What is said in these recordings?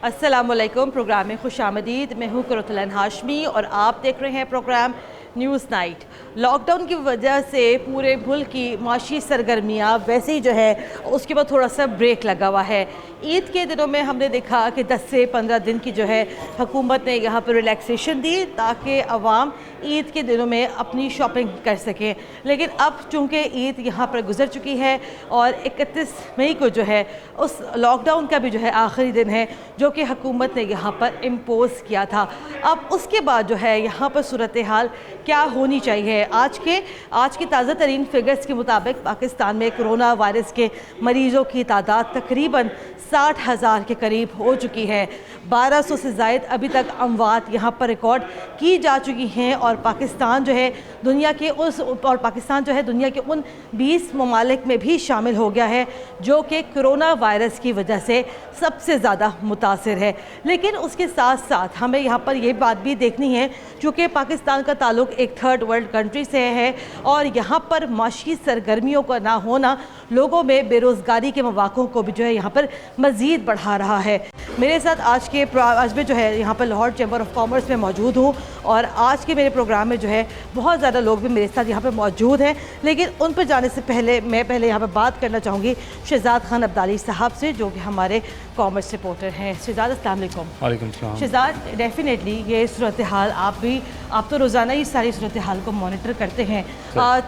अस्सलामुअलैकुम। प्रोग्राम में खुशामदीद। मैं हूँ कुरतुलन हाशमी और आप देख रहे हैं प्रोग्राम न्यूज़ नाइट। लॉकडाउन की वजह से पूरे मुल्क की माशी सरगर्मियाँ वैसे ही जो है उसके बाद थोड़ा सा ब्रेक लगा हुआ है। ईद के दिनों में हमने देखा कि 10 से 15 दिन की जो है हुकूमत ने यहाँ पर रिलैक्सेशन दी ताकि अवाम ईद के दिनों में अपनी शॉपिंग कर सकें। लेकिन अब चूँकि ईद यहाँ पर गुजर चुकी है और 31 मई को जो है उस लॉकडाउन का भी जो है आखिरी दिन है जो कि हुकूमत ने यहाँ पर इम्पोज़ किया था। अब उसके बाद जो है यहाँ पर सूरत हाल क्या होनी चाहिए। आज की ताज़ा तरीन फिगर्स के मुताबिक पाकिस्तान में कोरोना वायरस के मरीज़ों की तादाद तकरीबन 60,000 के करीब हो चुकी है। 1200 से ज़ायद अभी तक अमवात यहाँ पर रिकॉर्ड की जा चुकी हैं और पाकिस्तान जो है दुनिया के उन 20 ममालिक में भी शामिल हो गया है जो कि कोरोना वायरस की वजह से सबसे ज़्यादा मुतासिर है। लेकिन उसके साथ साथ हमें यहाँ पर ये बात भी देखनी है चूँकि पाकिस्तान का ताल्लुक़ एक थर्ड वर्ल्ड कंट्री से है और यहाँ पर माशी सरगर्मियों का ना होना लोगों में बेरोज़गारी के मौक़ों को भी जो है यहाँ पर मज़ीद बढ़ा रहा है। मेरे साथ आज में जो है यहाँ पर लाहौर चैम्बर ऑफ कॉमर्स में मौजूद हूँ और आज के मेरे प्रोग्राम में जो है बहुत ज़्यादा लोग भी मेरे साथ यहाँ पर मौजूद हैं। लेकिन उन पर जाने से पहले मैं यहाँ पर बात करना चाहूँगी शहजाद खान अब्दाली साहब से जो कि हमारे कॉमर्स रिपोर्टर हैं। शहजाद अस्सलाम वालेकुम। वालेकुम सलाम। शहजाद, डेफिनेटली ये सूरत हाल आप तो रोज़ाना ही सारी सूरत हाल को मॉनिटर करते हैं,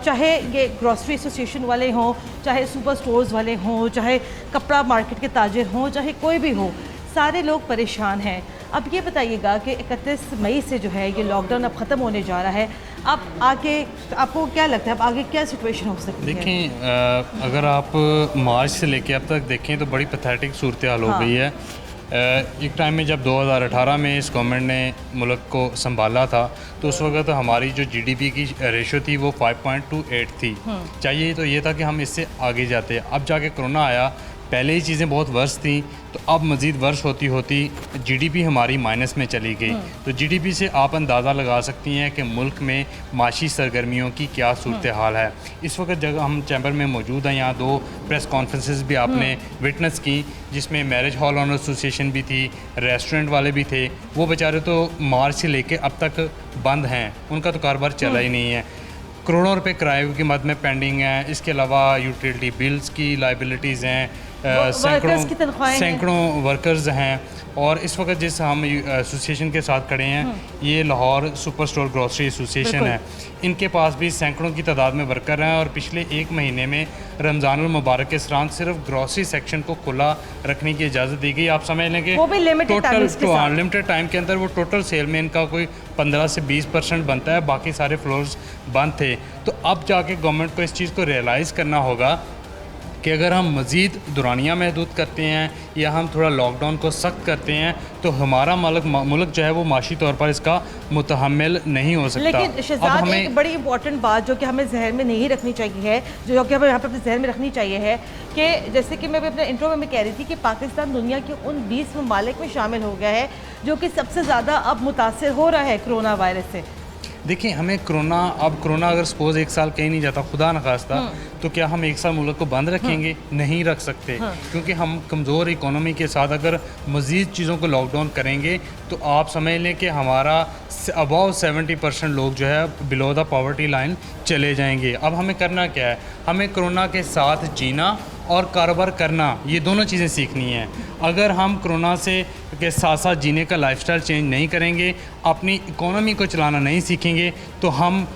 चाहे ये ग्रॉसरी एसोसिएशन वाले हों, चाहे सुपर स्टोर्स वाले हों, चाहे कपड़ा मार्केट के ताजिर हों, चाहे कोई भी हो, सारे लोग परेशान हैं। अब ये बताइएगा कि 31 मई से जो है ये लॉकडाउन अब ख़त्म होने जा रहा है, अब आगे आपको क्या लगता है अब आगे क्या सिचुएशन हो सकती है? देखें, अगर आप मार्च से लेके अब तक देखें तो बड़ी पैथेटिक सूरत हाल हो गई है। एक टाइम में जब 2018 में इस गवर्नमेंट ने मुल्क को संभाला था तो उस वक्त हमारी जो जीडीपी की रेशो थी वो 5.28 थी। चाहिए तो ये था कि हम इससे आगे जाते। अब जाके कोरोना आया, पहले ही चीज़ें बहुत वर्ष थी तो अब मज़ीद वर्ष होती होती जीडीपी हमारी माइनस में चली गई। तो जीडीपी से आप अंदाज़ा लगा सकती हैं कि मुल्क में माशी सरगर्मियों की क्या सूरत हाल है। इस वक्त जगह हम चैम्बर में मौजूद हैं, यहाँ 2 प्रेस कॉन्फ्रेंसेस भी आपने विटनेस की जिसमें मैरिज हॉल ऑनर एसोसिएशन भी थी, रेस्टोरेंट वाले भी थे। वो बेचारे तो मार्च से लेके अब तक बंद हैं, उनका तो कारोबार चला ही नहीं है। करोड़ों रुपए किराए की मद में पेंडिंग है। इसके अलावा यूटिलिटी बिल्स की लाइबिलिटीज़ हैं, सैकड़ों वर्कर्स हैं। और इस वक्त जिस हम एसोसिएशन के साथ खड़े हैं ये Lahore super store grocery association है, इनके पास भी सैकड़ों की तादाद में वर्कर हैं और पिछले 1 महीने में रमज़ानुल मुबारक के दौरान सिर्फ ग्रॉसरी सेक्शन को खुला रखने की इजाज़त दी गई। आप समझ लें कि लिमिटेड टाइम के अंदर वो टोटल सेल में इनका कोई 15 से 20% बनता है, बाकी सारे फ्लोर्स बंद थे। तो अब जाके गवर्नमेंट को इस चीज़ को रियलाइज़ करना होगा कि अगर हम मज़ीद दुरानियाँ महदूद करते हैं या हम थोड़ा लॉकडाउन को सख्त करते हैं तो हमारा मुल्क जो है वो माशी तौर पर इसका मुतहम्मिल नहीं हो सकता। लेकिन शहजाद, हमें एक बड़ी इंपॉर्टेंट बात जो कि हमें जहन में नहीं रखनी चाहिए है, जो कि हमें यहाँ पर अपने जहन में रखनी चाहिए है कि जैसे कि मैं अपने इंट्रो में कह रही थी कि पाकिस्तान दुनिया के उन 20 ममालिक में शामिल हो गया है जो कि सबसे ज़्यादा अब मुतासिर हो रहा है कोरोना वायरस से। देखिए, हमें कोरोना अगर सपोज 1 साल कहीं नहीं जाता, खुदा न खास्ता, तो क्या हम 1 साल मुल्क को बंद रखेंगे? नहीं रख सकते। क्योंकि हम कमज़ोर इकोनॉमी के साथ अगर मज़ीद चीज़ों को लॉकडाउन करेंगे तो आप समझ लें कि हमारा अबाव 70% लोग जो है बिलो द पॉवर्टी लाइन चले जाएंगे। अब हमें करना क्या है? हमें कोरोना के साथ जीना और कारोबार करना, ये दोनों चीज़ें सीखनी हैं। अगर हम कोरोना के साथ साथ जीने का लाइफस्टाइल चेंज नहीं करेंगे, अपनी इकोनॉमी को चलाना नहीं सीखेंगे तो हम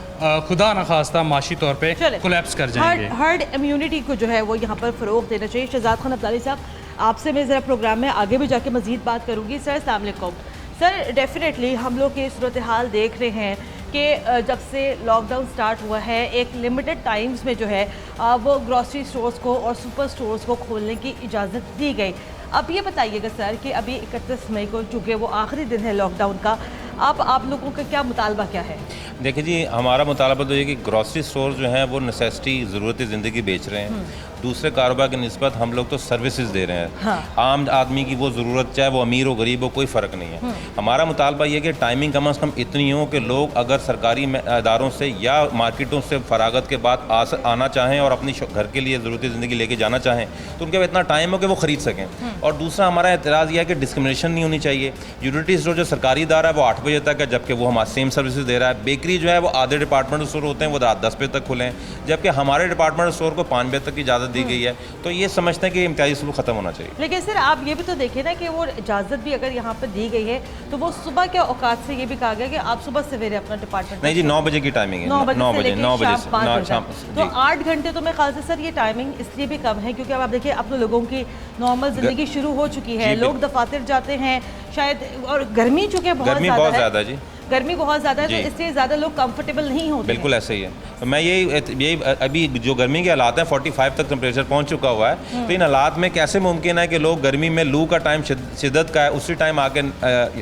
खुदा न खास्ता माशी तौर पे कोलैप्स कर जाएंगे। हर्ड इम्यूनिटी को जो है वो यहाँ पर फ़रोग़ देना चाहिए। शहजाद खान अब्दाली साहब, आपसे मैं ज़रा प्रोग्राम में आगे भी जाके मज़ीद बात करूँगी। सर अस्सलाम वालेकुम। सर, डेफिनेटली हम लोग की सूरत हाल देख रहे हैं कि जब से लॉकडाउन स्टार्ट हुआ है एक लिमिटेड टाइम्स में जो है वो ग्रॉसरी स्टोर्स को और सुपर स्टोर्स को खोलने की इजाज़त दी गई। अब ये बताइएगा सर कि अभी 31 मई को चूँकि वो आखिरी दिन है लॉकडाउन का, अब आप लोगों का क्या मुतालबा क्या है? देखिए जी, हमारा मुतालबा तो ये कि ग्रॉसरी स्टोर जो हैं वो नेसेसिटी ज़रूरत ज़िंदगी बेच रहे हैं दूसरे कारोबार की निस्बत हम लोग तो सर्विसेज दे रहे हैं। हाँ। आम आदमी की वो ज़रूरत, चाहे वो अमीर हो गरीब हो, कोई फ़र्क नहीं है। हमारा मुतालबा ये कि टाइमिंग कम अज़ कम इतनी हो कि लोग अगर सरकारी इदारों से या मार्केटों से फरागत के बाद आना चाहें और अपनी घर के लिए ज़रूरती ज़िंदगी लेके जाना चाहें तो उनके पास इतना टाइम हो कि वो ख़रीद सकें। और दूसरा हमारा एतराज़ यह है कि डिस्क्रिमिनेशन नहीं होनी चाहिए। यूटिलिटी स्टोर जो सरकारी इदारा है वो 8 बजे तक है, जबकि वो हमारे सेम सर्विसेज दे रहा है। बेकरी जो है वो आधे डिपार्टमेंट स्टोर होते हैं, वो रात 10 बजे तक खुले हैं, जबकि हमारे डिपार्टमेंट स्टोर को 5 बजे तक की इजाज़त दी गई है। तो ये समझते हैं कि इम्तियाजी सलूक ख़त्म होना चाहिए। लेकिन सर आप ये भी तो देखिए ना कि वो इजाज़त भी अगर यहाँ पर दी गई है तो वो सुबह के औकात से ये भी कहा गया कि आप सुबह सवेरे अपना डिपार्टमेंट नहीं जी, 9 बजे की टाइमिंग है। 9 बजे से 5 बजे शाम। तो 8 घंटे तो मेरे ख्याल से सर ये टाइमिंग इसलिए भी कम है क्योंकि अब आप देखिए अब तो लोगों की नॉर्मल ज़िंदगी शुरू हो चुकी है, लोग दफातर जाते हैं शायद, और गर्मी चूँकि बहुत ज़्यादा है, जी गर्मी बहुत ज़्यादा है, तो इसलिए ज़्यादा लोग कंफर्टेबल नहीं होते। बिल्कुल ऐसे ही है। तो मैं यही अभी जो गर्मी के हालात हैं 45 तक टेम्परेचर पहुंच चुका हुआ है, तो इन हालात में कैसे मुमकिन है कि लोग गर्मी में लू का टाइम शिद्दत का है उसी टाइम आके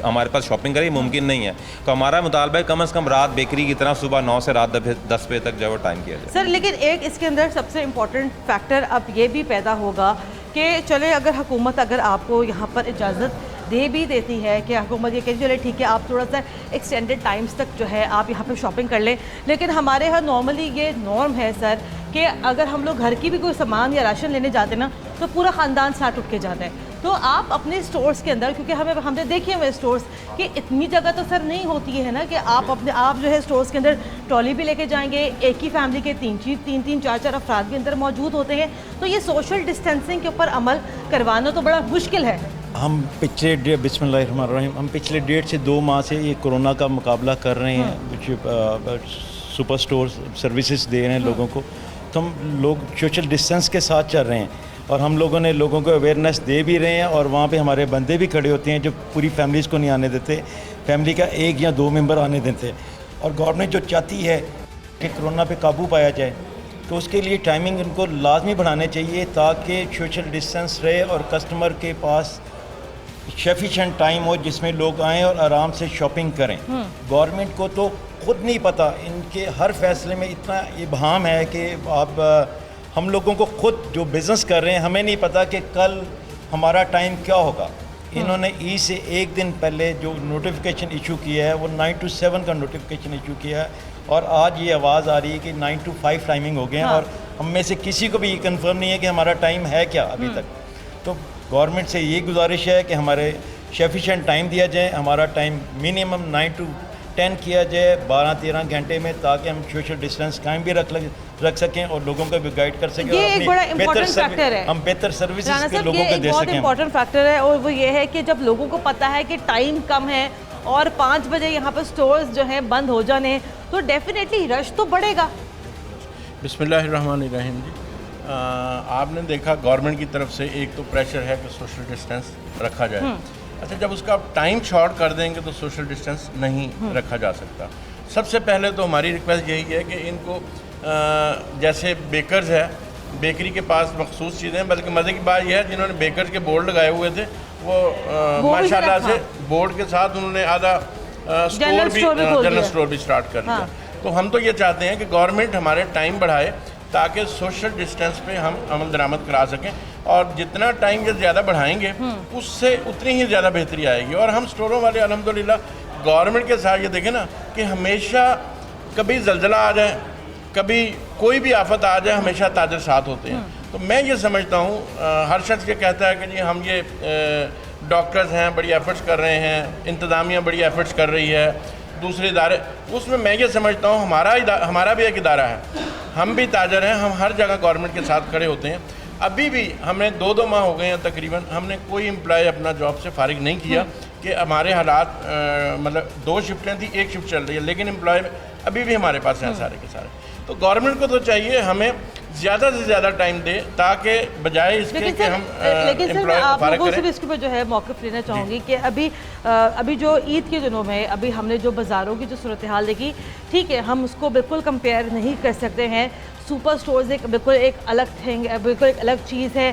हमारे पास शॉपिंग करें? मुमकिन नहीं है। तो हमारा मुतालबा है कम अज़ कम रात बेकरी की तरह सुबह 9 से रात 10 बजे तक जो है टाइम किया जाए। सर लेकिन एक इसके अंदर सबसे इम्पोर्टेंट फैक्टर अब ये भी पैदा होगा कि चले अगर हुकूमत अगर आपको यहाँ पर इजाज़त दे भी देती है कि हुकूमत ये कहती है चले ठीक है आप थोड़ा सा एक्सटेंडेड टाइम्स तक जो है आप यहाँ पे शॉपिंग कर लें, लेकिन हमारे यहाँ नॉर्मली ये नॉर्म है सर कि अगर हम लोग घर की भी कोई सामान या राशन लेने जाते हैं ना तो पूरा ख़ानदान साथ उठ के जाता है। तो आप अपने स्टोर्स के अंदर, क्योंकि हमने देखी है स्टोर्स कि इतनी जगह तो सर नहीं होती है ना कि आप जो है स्टोर्स के अंदर ट्रॉली भी लेके जाएंगे, एक ही फैमिली के 3 4 अफराद भी अंदर मौजूद होते हैं, तो ये सोशल डिस्टेंसिंग के ऊपर अमल करवाना तो बड़ा मुश्किल है। हम पिछले बिस्मिल्लाहिर्रहमानिर्रहीम हम पिछले 1.5 से 2 माह से ये कोरोना का मुकाबला कर रहे हैं, कुछ सुपर स्टोर सर्विसेज दे रहे हैं लोगों को, तो हम लोग सोशल डिस्टेंस के साथ चल रहे हैं और हम लोगों ने लोगों को अवेयरनेस दे भी रहे हैं और वहाँ पे हमारे बंदे भी खड़े होते हैं जो पूरी फैमिलीज़ को नहीं आने देते, फैमिली का 1 या 2 मेंबर आने देते। और गवर्नमेंट जो चाहती है कि कोरोना पे काबू पाया जाए तो उसके लिए टाइमिंग इनको लाजमी बढ़ाने चाहिए ताकि सोशल डिस्टेंस रहे और कस्टमर के पास सफिशेंट टाइम हो जिसमें लोग आएँ और आराम से शॉपिंग करें। गवर्नमेंट को तो खुद नहीं पता, इनके हर फैसले में इतना इबहम है कि आप हम लोगों को खुद जो बिज़नेस कर रहे हैं हमें नहीं पता कि कल हमारा टाइम क्या होगा। इन्होंने ई से 1 दिन पहले जो नोटिफिकेशन इशू किया है वो 9 to 7 का नोटिफिकेशन इशू किया है और आज ये आवाज़ आ रही है कि 9 to 5 टाइमिंग हो गए हैं। और हम में से किसी को भी ये कंफर्म नहीं है कि हमारा टाइम है क्या अभी तक। तो गवर्नमेंट से ये गुजारिश है कि हमारे सफिशेंट टाइम दिया जाए, हमारा टाइम मिनिमम 9 to 10 किया जाए 12-13 घंटे में, ताकि हम सोशल डिस्टेंस कायम भी रख सकें और लोगों को भी गाइड कर सकें। ये एक बड़ा इम्पोर्टेंट फैक्टर है, हम बेहतर सर्विसेज के लोगों को दे बहुत सकें। इम्पोर्टेंट फैक्टर है और वो ये है कि जब लोगों को पता है कि टाइम कम है और 5 बजे यहाँ पर स्टोर्स जो हैं बंद हो जाने तो डेफिनेटली रश तो बढ़ेगा। बिस्मिल्लाहिर्रहमानिर्रहीम जी, आपने देखा गवर्नमेंट की तरफ से एक तो प्रेशर है कि सोशल डिस्टेंस रखा जाए। अच्छा, जब उसका आप टाइम शॉर्ट कर देंगे तो सोशल डिस्टेंस नहीं रखा जा सकता। सबसे पहले तो हमारी रिक्वेस्ट यही है कि इनको जैसे बेकर्स है, बेकरी के पास मखसूस चीज़ें, बल्कि मज़े की बात यह है जिन्होंने बेकर्स के बोर्ड लगाए हुए थे वो माशाल्लाह से बोर्ड के साथ उन्होंने आधा जनरल स्टोर भी स्टार्ट कर दिया। तो हम तो ये चाहते हैं कि गवर्नमेंट हमारे टाइम बढ़ाए ताकि सोशल डिस्टेंस पे हम अमल दरामद करा सकें और जितना टाइम ये ज़्यादा बढ़ाएंगे उससे उतनी ही ज़्यादा बेहतरी आएगी। और हम स्टोरों वाले अल्हम्दुलिल्लाह गवर्नमेंट के साथ ये देखें ना कि हमेशा कभी जल्जला आ जाए, कभी कोई भी आफत आ जाए, हमेशा ताजर साथ होते हैं। तो मैं ये समझता हूँ, हर शख्स ये कहता है कि जी हम ये डॉक्टर्स हैं बड़ी एफर्ट्स कर रहे हैं, इंतज़ामिया बड़ी एफर्ट्स कर रही है, दूसरे इदारे, उसमें मैं ये समझता हूँ हमारा भी एक इदारा है, हम भी ताजर हैं, हम हर जगह गवर्नमेंट के साथ खड़े होते हैं। अभी भी हमें 2 माह हो गए हैं तकरीबन, हमने कोई एम्प्लॉय अपना जॉब से फारिग नहीं किया कि हमारे हालात मतलब 2 शिफ्टें थी, 1 शिफ्ट चल रही है, लेकिन एम्प्लॉय अभी भी हमारे पास हैं सारे के सारे। तो गवर्नमेंट को तो चाहिए हमें ज़्यादा से ज़्यादा टाइम दे ताकि बजाय इसके कि हम लेकिन आप लोगों से भी इसके ऊपर जो है मौक़िफ़ लेना चाहूँगी कि अभी जो ईद के दिनों में अभी हमने जो बाज़ारों की जो सूरत हाल देखी, ठीक है हम उसको बिल्कुल कंपेयर नहीं कर सकते हैं। सुपर स्टोर्स बिल्कुल एक अलग थिंग है, बिल्कुल एक अलग चीज़ है।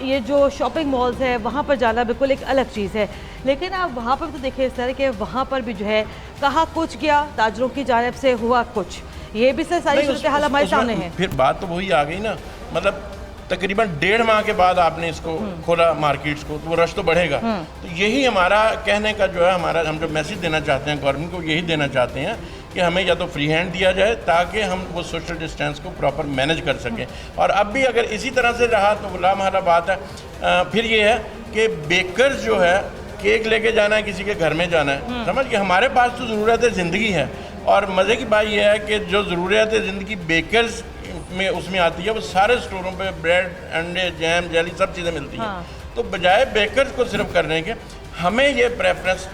ये जो शॉपिंग मॉल्स है वहाँ पर जाना बिल्कुल एक अलग चीज़ है। लेकिन आप वहाँ पर तो देखिए सर कि वहाँ पर भी जो है कहा कुछ गया, ताजरों की जानिब से हुआ कुछ, ये भी सर सारी सूरत हाल हमारे सामने है। फिर बात तो वही आ गई ना, मतलब तकरीबन 1.5 माह के बाद आपने इसको खोला मार्केट्स को, तो वो रश तो बढ़ेगा। तो यही हमारा कहने का जो है, हमारा हम जो मैसेज देना चाहते हैं गवर्नमेंट को, यही देना चाहते हैं कि हमें या तो फ्री हैंड दिया जाए ताकि हम वो सोशल डिस्टेंस को प्रॉपर मैनेज कर सकें। और अब भी अगर इसी तरह से रहा तो लामहला बात है। फिर ये है कि बेकर्स जो है, केक लेके जाना है, किसी के घर में जाना है, समझ के हमारे पास तो ज़रूरत ज़िंदगी है। और मज़े की बात यह है कि जो ज़रूरत ज़िंदगी बेकर्स में उसमें आती है, वो सारे स्टोरों पे ब्रेड, अंडे, जैम, जेली सब चीज़ें मिलती हैं। तो बजाय बेकर्स को सिर्फ करने के, हमें ये प्रेफरेंस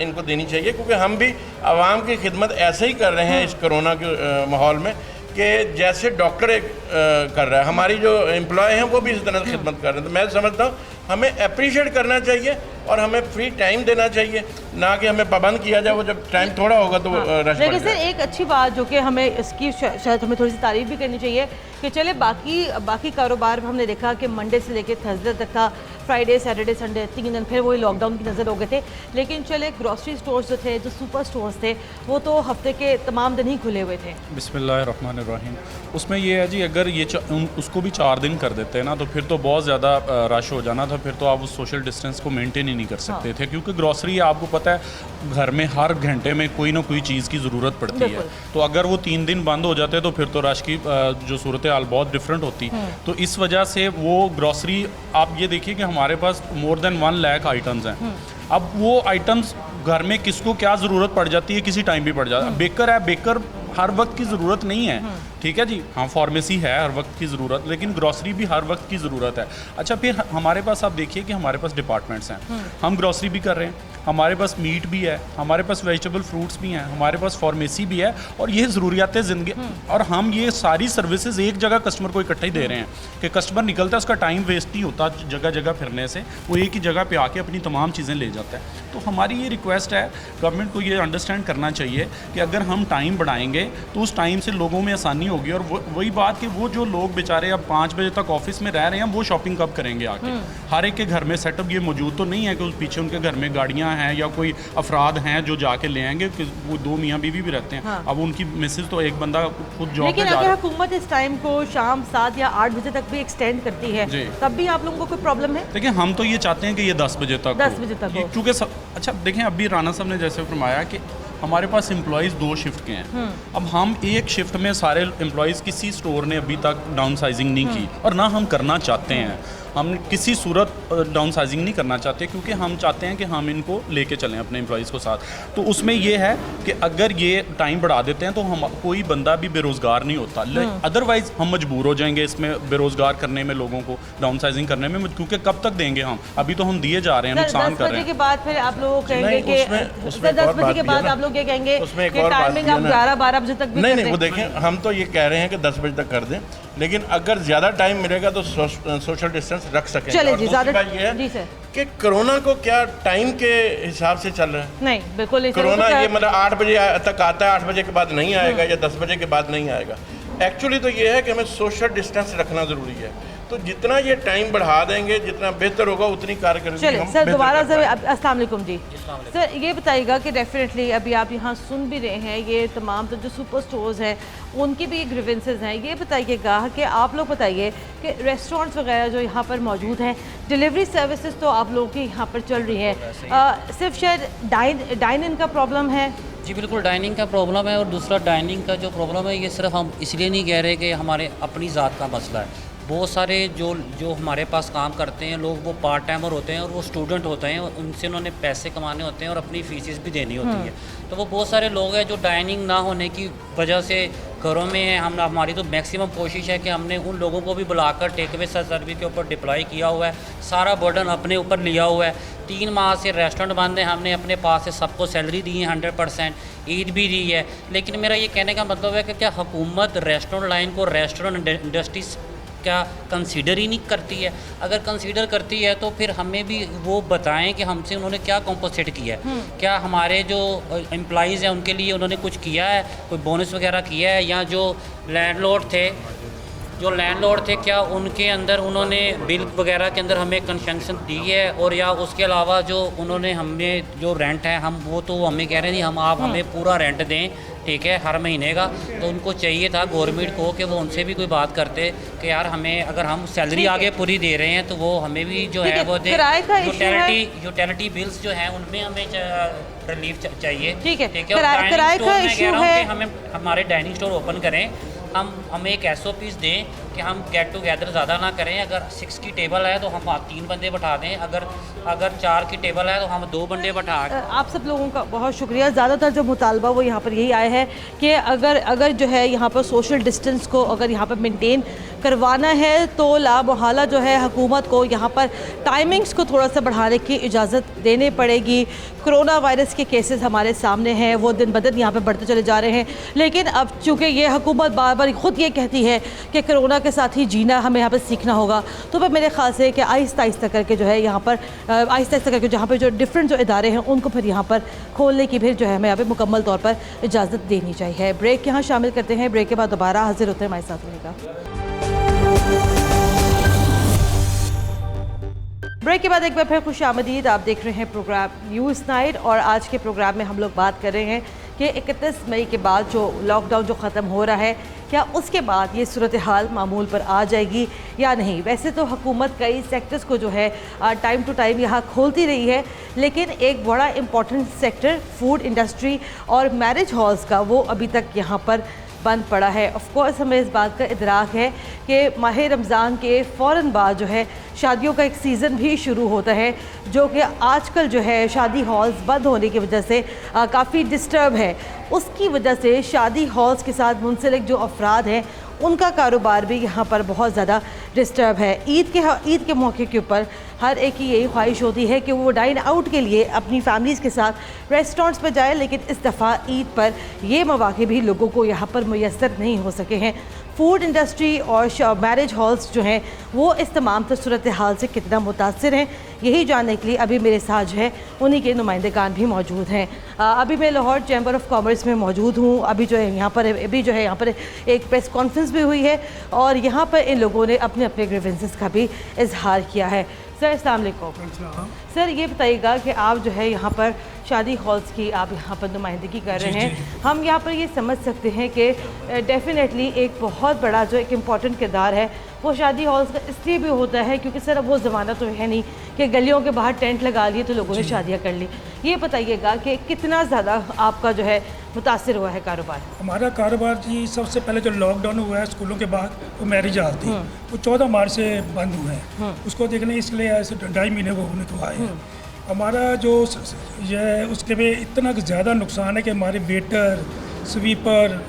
इनको देनी चाहिए, क्योंकि हम भी आवाम की खिदमत ऐसे ही कर रहे हैं इस कोरोना के माहौल में कि जैसे डॉक्टर एक कर रहा है, हमारी जो एम्प्लॉय हैं वो भी इस तरह खिदमत कर रहे हैं। तो मैं समझता हूँ हमें अप्रिशिएट करना चाहिए और हमें फ्री टाइम देना चाहिए, ना कि हमें पाबंद किया जाए। वो जब टाइम थोड़ा होगा तो रश लेकिन सर एक अच्छी बात जो कि हमें इसकी शायद हमें थोड़ी सी तारीफ भी करनी चाहिए कि चले बाकी कारोबार में हमने देखा कि मंडे से लेकर थर्सडे तक था, फ्राइडे, सैटरडे, संडे 3 दिन फिर वही लॉकडाउन की नज़र हो गए थे। लेकिन चले ग्रॉसरी स्टोर्स जो थे, जो सुपर स्टोर्स थे, वो तो हफ्ते के तमाम दिन ही खुले हुए थे। बिस्मिल्लाहिर्रहमानिर्रहीम। उसमें ये है जी, अगर ये उसको भी 4 दिन कर देते हैं ना, तो फिर तो बहुत ज़्यादा रश हो जाना था। फिर तो आप उस सोशल डिस्टेंस को मेंटेन ही नहीं कर सकते थे, क्योंकि ग्रॉसरी आपको पता है घर में हर घंटे में कोई ना कोई चीज़ की ज़रूरत पड़ती है। तो अगर वो 3 दिन बंद हो जाते तो फिर तो रश की जो सूरत हाल बहुत डिफरेंट होती। तो इस वजह से वो ग्रॉसरी, आप ये देखिए कि हमारे पास मोर देन 1 लाख आइटम्स हैं। अब वो आइटम्स घर में किसको क्या ज़रूरत पड़ जाती है, किसी टाइम भी पड़ जाता है। बेकर है, बेकर हर वक्त की ज़रूरत नहीं है, ठीक है जी। हाँ, फार्मेसी है हर वक्त की ज़रूरत, लेकिन ग्रॉसरी भी हर वक्त की ज़रूरत है। अच्छा, फिर हमारे पास आप देखिए कि हमारे पास डिपार्टमेंट्स हैं, हम ग्रॉसरी भी कर रहे हैं, हमारे पास मीट भी है, हमारे पास वेजिटेबल फ्रूट्स भी हैं, हमारे पास फार्मेसी भी है, और ये ज़रूरियात ज़िंदगी। और हम ये सारी सर्विसेज एक जगह कस्टमर को इकट्ठे ही दे रहे हैं कि कस्टमर निकलता है, उसका टाइम वेस्ट नहीं होता जगह जगह फिरने से, वो एक ही जगह पे आके अपनी तमाम चीज़ें ले जाता है। तो हमारी ये रिक्वेस्ट है, गवर्नमेंट को ये अंडरस्टैंड करना चाहिए कि अगर हम टाइम बढ़ाएंगे तो उस टाइम से लोगों में आसानी होगी। और वही बात कि वो जो लोग बेचारे अब 5 बजे तक ऑफिस में रह रहे हैं, वो शॉपिंग कब करेंगे आके? हर एक के घर में सेटअप ये मौजूद तो नहीं है कि उस पीछे उनके घर में गाड़ियाँ हैं या कोई अफराद हैं जो जाके ले आएंगे। वो 2 मियाँ बीवी भी रहते हैं। अब उनकी मिसेज तो एक बंदा खुद जॉब लेकिन पे जा अगर रहा है। हुकूमत इस टाइम को शाम 7 या 8 बजे तक भी एक्सटेंड करती है, तब भी आप लोगों को कोई प्रॉब्लम है? देखिए, हम तो ये चाहते हैं कि ये 10 बजे तक 10 बजे तक हो। क्योंकि अच्छा देखें, अभी राना साहब ने जैसे फरमाया कि हमारे पास एम्प्लॉयज़ 2 शिफ्ट के हैं। अब हम एक शिफ्ट में सारे एम्प्लॉयज़, किसी स्टोर ने अभी तक डाउन साइजिंग नहीं की, और ना हम करना चाहते हैं। हम किसी सूरत डाउन साइजिंग नहीं करना चाहते, क्योंकि हम चाहते हैं कि हम इनको लेके चलें अपने एम्प्लॉयज़ को साथ। तो उसमें ये है कि अगर ये टाइम बढ़ा देते हैं तो हम कोई बंदा भी बेरोज़गार नहीं होता। अदरवाइज़ हम मजबूर हो जाएंगे इसमें बेरोज़गार करने में, लोगों को डाउन साइजिंग करने में, क्योंकि कब तक देंगे हम? अभी तो हम दिए जा रहे हैं, नुकसान कर रहे हैं। 10 बजे के बाद फिर आप लोग कहेंगे कि 10 बजे के बाद आप लोग ये कहेंगे कि टाइमिंग आप 11-12 बजे तक भी नहीं, वो देखें, हम तो ये कह रहे हैं कि 10 बजे तक कर दें, लेकिन अगर ज़्यादा टाइम मिलेगा तो सोशल डिस्टेंस रख सकें। चले जी, दूसरी बात ये जी है सर कि कोरोना को क्या टाइम के हिसाब से चल रहा है? नहीं, बिल्कुल नहीं। कोरोना ये मतलब 8 बजे तक आता है, 8 बजे के बाद नहीं आएगा, या 10 बजे के बाद नहीं आएगा। एक्चुअली तो ये है कि हमें सोशल डिस्टेंस रखना ज़रूरी है। तो जितना ये टाइम बढ़ा देंगे, जितना बेहतर होगा, उतनी कारकर्दगी चलिए हम सर, बेहतर दोबारा कर पाएंगे। अस्सलाम वालेकुम जी। सर ये बताइएगा कि डेफिनेटली अभी आप यहाँ सुन भी रहे हैं, ये तमाम तो जो सुपर स्टोर्स हैं उनकी भी ग्रीवेंसेस हैं। ये बताइएगा कि आप लोग बताइए कि रेस्टोरेंट्स वगैरह जो यहाँ पर मौजूद हैं, डिलीवरी सर्विसेज तो आप लोगों की यहाँ पर चल रही है, सिर्फ शायद डाइन इन का प्रॉब्लम है? जी बिल्कुल, डाइनिंग का प्रॉब्लम है। और दूसरा, डाइनिंग का जो प्रॉब्लम है, ये सिर्फ हम इसलिए नहीं कह रहे कि हमारे अपनी ज़ात का मसला है। बहुत सारे जो हमारे पास काम करते हैं लोग, वो पार्ट टाइमर होते हैं और वो स्टूडेंट होते हैं, उनसे उन्होंने पैसे कमाने होते हैं और अपनी फीसेस भी देनी होती है। तो वो बहुत सारे लोग हैं जो डाइनिंग ना होने की वजह से घरों में हैं। हमारी तो मैक्सिमम कोशिश है कि हमने उन लोगों को भी बुलाकर टेक अवे सर्विस के ऊपर डिप्लॉय किया हुआ है, सारा बर्डन अपने ऊपर लिया हुआ है। 3 माह से रेस्टोरेंट बंद है, हमने अपने पास से सबको सैलरी दी है 100%, ईद भी दी है। लेकिन मेरा ये कहने का मतलब है कि क्या हुकूमत रेस्टोरेंट लाइन को, रेस्टोरेंट इंडस्ट्री क्या कंसीडर ही नहीं करती है? अगर कंसीडर करती है तो फिर हमें भी वो बताएं कि हमसे उन्होंने क्या कॉम्पोसेट किया है। क्या हमारे जो एम्प्लॉइज़ हैं उनके लिए उन्होंने कुछ किया है, कोई बोनस वगैरह किया है, या जो लैंडलॉर्ड थे जो लैंडलॉर्ड थे क्या उनके अंदर उन्होंने बिल वगैरह के अंदर हमें कंसेशन दी है, और या उसके अलावा जो उन्होंने हमें जो रेंट है हम वो तो हमें कह रहे नहीं, हम आप हमें पूरा रेंट दें, ठीक है, हर महीने का। तो उनको चाहिए था गवर्नमेंट को कि वो उनसे भी कोई बात करते कि यार हमें अगर हम सैलरी आगे पूरी दे रहे हैं तो वो हमें भी जो है वो दे। यूटिलिटी बिल्स जो हैं उनमें हमें रिलीफ चाहिए, ठीक है। ठीक है। किराए का इशू है, हमें हमारे डाइनिंग स्टोर ओपन करें, हमें एक SOPs दें कि हम गेट टुगेदर ज़्यादा ना करें। अगर 6 की टेबल है तो हम 3 बंदे बैठा दें, अगर 4 की टेबल है तो हम 2 बंदे बैठा। आप सब लोगों का बहुत शुक्रिया। ज़्यादातर जो मुतालबा वो यहाँ पर यही आया है कि अगर जो है यहाँ पर सोशल डिस्टेंस को अगर यहाँ पर मेंटेन करवाना है तो लामहला जो है हुकूमत को यहाँ पर टाइमिंग्स को थोड़ा सा बढ़ाने की इजाज़त देनी पड़ेगी। कोरोना वायरस के केसेस हमारे सामने हैं, वो दिन ब दिन यहाँ पर बढ़ते चले जा रहे हैं, लेकिन अब चूँकि ये हुकूमत बार बार ख़ुद ये कहती है कि कोरोना के साथ ही जीना हमें यहाँ पर सीखना होगा, तो फिर मेरे ख्याल से कि आहिस्ता आहिस्ता करके जो है यहाँ पर आहिस्ता आहिस्ता करके जहाँ पर जो डिफरेंट जो इदारे हैं उनको फिर यहाँ पर खोलने की फिर जो है हमें यहाँ पर मुकम्मल तौर पर इजाज़त देनी चाहिए। ब्रेक यहाँ शामिल करते हैं, ब्रेक के बाद दोबारा हाजिर होते हैं हमारे साथ रहेगा। ब्रेक के बाद एक बार फिर खुश आमदीद। आप देख रहे हैं प्रोग्राम न्यूज़ नाइट, और आज के प्रोग्राम में हम लोग बात कर रहे हैं कि 31 मई के बाद जो लॉकडाउन जो ख़त्म हो रहा है, क्या उसके बाद ये सूरत हाल मामूल पर आ जाएगी या नहीं। वैसे तो हुकूमत कई सेक्टर्स को जो है टाइम टू टाइम यहाँ खोलती रही है, लेकिन एक बड़ा इम्पॉर्टेंट सेक्टर फूड इंडस्ट्री और मैरिज हॉल्स का वो अभी तक यहाँ पर बंद पड़ा है। ऑफ कोर्स हमें इस बात का इदराक है कि माह रमज़ान के फ़ौरन बाद जो है शादियों का एक सीज़न भी शुरू होता है, जो कि आजकल जो है शादी हॉल्स बंद होने की वजह से काफ़ी डिस्टर्ब है। उसकी वजह से शादी हॉल्स के साथ मुंसलिक जो अफराद हैं उनका कारोबार भी यहाँ पर बहुत ज़्यादा डिस्टर्ब है। ईद के मौके के ऊपर हर एक की यही ख्वाहिश होती है कि वो डाइन आउट के लिए अपनी फैमिलीज़ के साथ रेस्टोरेंट्स पर जाए, लेकिन इस दफ़ा ईद पर ये मौके भी लोगों को यहाँ पर मुयस्सर नहीं हो सके हैं। फूड इंडस्ट्री और मैरिज हॉल्स जो हैं वो इस तमाम सूरत हाल से कितना मुतासिर हैं, यही जानने के लिए अभी मेरे साथ जो है उन्हीं के नुमाइंदेगान भी मौजूद हैं। अभी मैं लाहौर चैम्बर ऑफ कॉमर्स में मौजूद हूँ। अभी जो है यहाँ पर एक प्रेस कॉन्फ्रेंस भी हुई है और यहाँ पर इन लोगों ने अपने अपने ग्रीवेंसेस का भी इजहार किया है। सर अस्सलाम वालेकुम। सर ये बताइएगा कि आप जो है यहाँ पर शादी हॉल्स की आप यहाँ पर नुमाइंदगी कर रहे हैं, हम यहाँ पर ये समझ सकते हैं कि डेफिनेटली एक बहुत बड़ा जो एक इम्पॉर्टेंट किरदार है वो शादी हॉल्स का इसलिए भी होता है क्योंकि सर अब वो ज़माना तो है नहीं कि गलियों के बाहर टेंट लगा लिए तो लोगों ने शादियाँ कर ली। ये बताइएगा कि कितना ज़्यादा आपका जो है मुतासिर हुआ है कारोबार? हमारा कारोबार जी सबसे पहले जो लॉकडाउन हुआ है स्कूलों के बाद, वो मैरिज हॉल थी, वो 14 मार्च से बंद हुए हैं। उसको देखने इसलिए ऐसे 2.5 महीने वो होने को आए हैं। हमारा जो ये उसके में इतना ज़्यादा नुकसान है कि हमारे वेटर, स्वीपर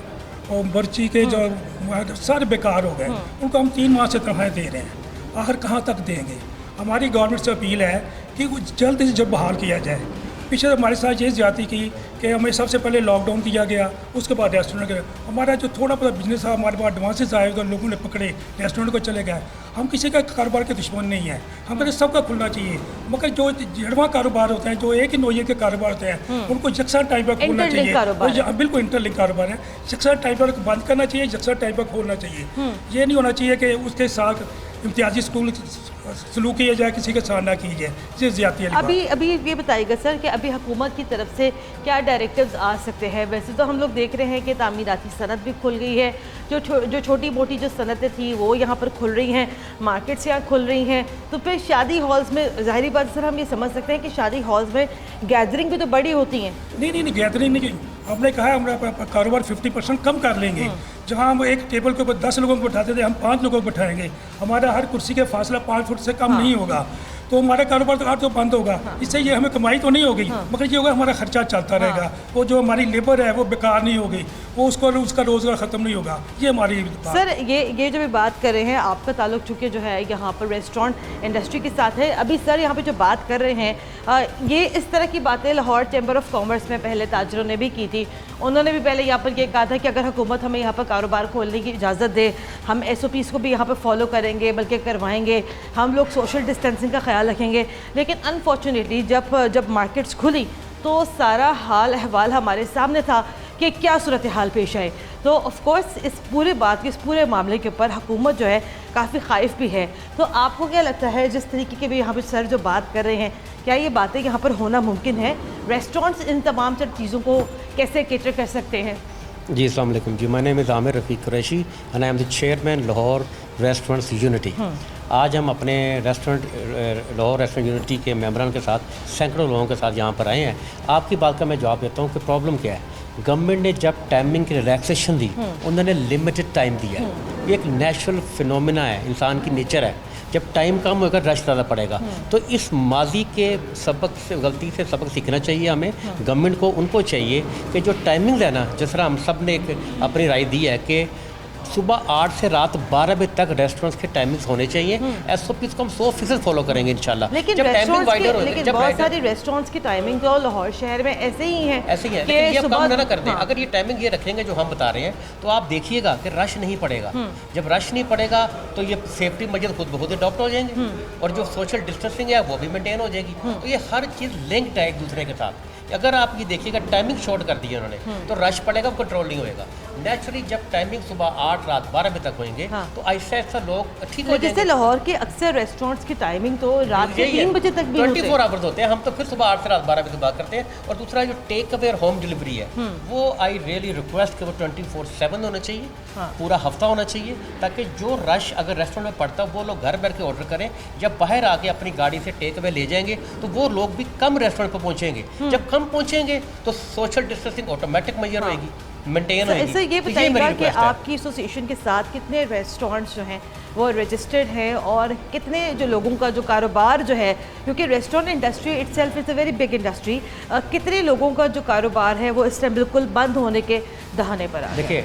और बर्ची के जो सारे बेकार हो गए। उनको हम 3 माह से तनख्वाहें दे रहे हैं, आखिर कहाँ तक देंगे। हमारी गवर्नमेंट से अपील है कि जल्द से जल्द बहाल किया जाए। पीछे हमारे साथ ये ज्यादती की कि हमें सबसे पहले लॉकडाउन किया गया, उसके बाद रेस्टोरेंट गया। हमारा जो थोड़ा बहुत बिजनेस था, हमारे पास एडवांसेस आए तो लोगों ने पकड़े, रेस्टोरेंट को चले गए। हम किसी का कारोबार के दुश्मन नहीं है, हमें सबका खुलना चाहिए, मगर जो जड़वा कारोबार होते हैं, जो एक ही नोये के कारोबार होते हैं, उनको यकसा टाइम पर खोलना चाहिए। बिल्कुल इंटरलिंक कारोबार है, यकसा टाइम पर बंद करना चाहिए, यकसा टाइम पर खोलना चाहिए। ये नहीं होना चाहिए कि उसके साथ इम्तियाजी स्कूल सलूक किया जाए, किसी के साथ ना की जाए, ये ज्यादती है। अभी ये बताइएगा सर कि अभी हुकूमत की तरफ से क्या डायरेक्टिव्स आ सकते हैं? वैसे तो हम लोग देख रहे हैं कि तामीराती सनत भी खुल गई है, जो छोटी मोटी जो सनतें थी वो यहाँ पर खुल रही हैं, मार्केट्स यहाँ खुल रही हैं, तो फिर शादी हॉल्स में ज़ाहिरी बात सर हम ये समझ सकते हैं कि शादी हॉल्स में गैदरिंग भी तो बड़ी होती हैं। नहीं गैदरिंग नहीं, हमने कहा हमारा कारोबार 50% कम कर लेंगे। जहां हम एक टेबल के ऊपर 10 लोगों को बैठाते थे, हम 5 लोगों को बैठाएंगे। हमारा हर कुर्सी के फासला 5 फुट से कम नहीं होगा, तो हमारा कारोबार तो बंद होगा। इससे ये हमें कमाई तो नहीं होगी, मगर ये होगा हमारा खर्चा चलता रहेगा। वो जो हमारी लेबर है वो बेकार नहीं होगी, वो उसका रोज़गार ख़त्म नहीं होगा। ये हमारी सर ये जो भी बात कर रहे हैं, आपका ताल्लुक चूँकि जो है यहाँ पर रेस्टोरेंट इंडस्ट्री के साथ है। अभी सर यहाँ पे जो बात कर रहे हैं ये इस तरह की बातें लाहौर चैम्बर ऑफ कॉमर्स में पहले ताजरों ने भी की थी। उन्होंने भी पहले यहाँ पर ये कहा था कि अगर हुकूमत हमें यहाँ पर कारोबार खोलने की इजाज़त दे, हम SOPs को भी यहाँ पर फॉलो करेंगे, बल्कि करवाएंगे, हम लोग सोशल डिस्टेंसिंग का ख्याल रखेंगे। लेकिन अनफॉर्चुनेटली जब मार्केट्स खुली तो सारा हाल अहवाल हमारे सामने था कि क्या सूरत हाल पेश आए। तो ऑफ कोर्स इस पूरी बात के, इस पूरे मामले के ऊपर हुकूमत जो है काफ़ी खाइफ भी है। तो आपको क्या लगता है, जिस तरीके के भी यहाँ पर सर जो बात कर रहे हैं, क्या ये बातें यहाँ पर होना मुमकिन है? रेस्टोरेंट्स इन तमाम चीज़ों को कैसे कैटर कर सकते हैं? जी अस्सलाम वालेकुम जी, my name is Aamir Rafiq Qureshi and I am the chairman Lahore restaurants unity. आज हम अपने रेस्टोरेंट लाहौर रेस्टोरेंट यूनिटी के मेंबरान के साथ सैकड़ों लोगों के साथ यहाँ पर आए हैं। आपकी बात का मैं जवाब देता हूँ कि प्रॉब्लम क्या है। गवर्नमेंट ने जब टाइमिंग की रिलैक्सेशन दी, उन्होंने लिमिटेड टाइम दिया है। ये एक नेचुरल फिनोमिना है, इंसान की नेचर है। जब टाइम कम होगा रश ज़्यादा पड़ेगा। तो इस माजी के सबक से, गलती से सबक सीखना चाहिए हमें। गवर्नमेंट को उनको चाहिए कि जो टाइमिंग है ना, जिस तरह हम सब ने एक अपनी राय दी है कि सुबह 8 से रात 12 बजे तक रेस्टोरेंट्स के टाइमिंग्स होने चाहिए। SOPs को हम 100% फॉलो करेंगे इंशाल्लाह। लेकिन जब टाइमिंग वाइडर हो, लेकिन जब बहुत सारी रेस्टोरेंट्स की टाइमिंग तो लाहौर शहर में ऐसे ही है, ऐसे ही है, लेकिन ये कम ना कर दें। अगर ये टाइमिंग ये रखेंगे जो हम बता रहे हैं, तो आप देखिएगा कि रश नहीं पड़ेगा। जब रश नहीं पड़ेगा तो ये सेफ्टी मेजर खुद ब खुद अडॉप्ट हो जाएंगे और जो सोशल डिस्टेंसिंग है वो भी मेंटेन हो जाएगी। तो ये हर चीज़ लिंक्ड है एक दूसरे के साथ। अगर आप ये देखिएगा टाइमिंग शॉर्ट कर दी है उन्होंने, तो रश पड़ेगा, कंट्रोल नहीं होएगा। नेचुरली जब टाइमिंग सुबह 8 रात 12 बजे तक होंगे, तो ऐसा ऐसा लोग ठीक हो जाएंगे। जैसे लाहौर के अक्सर रेस्टोरेंट्स की टाइमिंग तो रात के 3 बजे तक भी 24 आवर्स होते हैं। हम तो फिर सुबह 8 से रात 12 बजे बात करते हैं। और दूसरा जो टेक अवे और होम डिलीवरी है, वो आई रियली रिक्वेस्ट कि वो 24/7 होना चाहिए, पूरा हफ्ता होना चाहिए, ताकि जो रश अगर रेस्टोरेंट में पड़ता है वो लोग घर बैठ के ऑर्डर करें। जब बाहर आके अपनी गाड़ी से टेक अवे ले जाएंगे तो वो लोग भी कम रेस्टोरेंट पर पहुँचेंगे। जब कम पहुँचेंगे तो सोशल डिस्टेंसिंग ऑटोमेटिक मेजर होएगी, मेंटेन होएगी। इससे ये बताइएगा कि आपकी एसोसिएशन के साथ कितने रेस्टोरेंट्स जो हैं वो रजिस्टर्ड हैं और कितने जो लोगों का जो कारोबार जो है, क्योंकि restaurant industry itself is a very big industry, कितने लोगों का जो कारोबार है वो इस टाइम बिल्कुल बंद होने के दहाने पर आ? देखिए,